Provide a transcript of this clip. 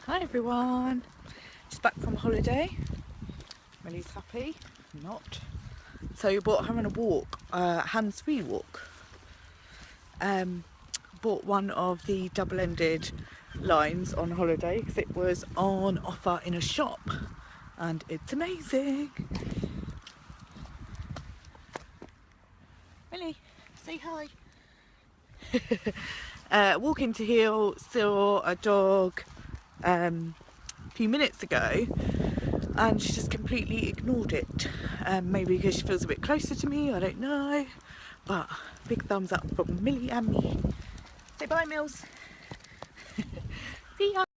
Hi everyone, just back from holiday. Millie's happy, not. So we bought her on a walk, hands-free walk. Bought one of the double-ended lines on holiday because it was on offer in a shop and it's amazing. Millie, say hi. Walking to heel, saw a dog a few minutes ago and she just completely ignored it. Maybe because she feels a bit closer to me, I don't know, but big thumbs up from Millie and me. Say bye, Mills. See ya.